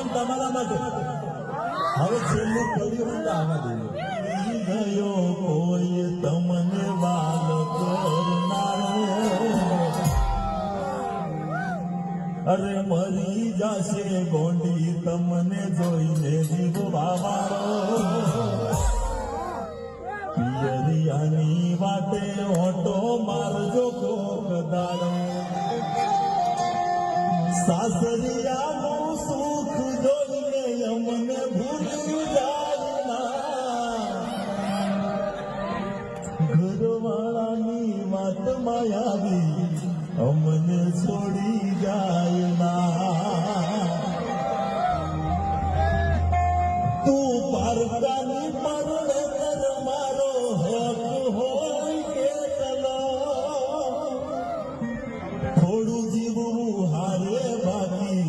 તમારા માટે હવે છેલ્લું પડ્યું આવા ગયો કોઈ તમને વાલ કરનારો અરે મરી જશે ગોંડી તમને જોઈને જીવ બાવારો પિયરિયાની વાટે ઓટો મારજો કોક દાડો સાસરિયાનું સુખ જોઈને અમને ભૂલી જાય ઘરવાળાની વાતમાં આવી અમને છોડી જાય ના તું પારકાની પરણે કર મારો હક હોય એટલો થોડું જીવવું હારે બાકી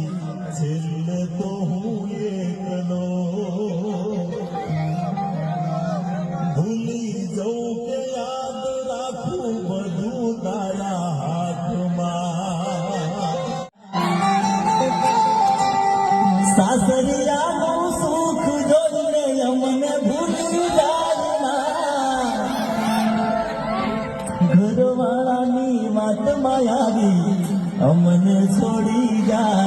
છેલ્લે તો હું એકલો ભૂલી જઉં કે યાદ રાખું બધું તારા સાસરિયાનું સુખ જોઈને અમને ભૂલી જાય ઘરવાળાની વાતમાં આવી અમને છોડી જાય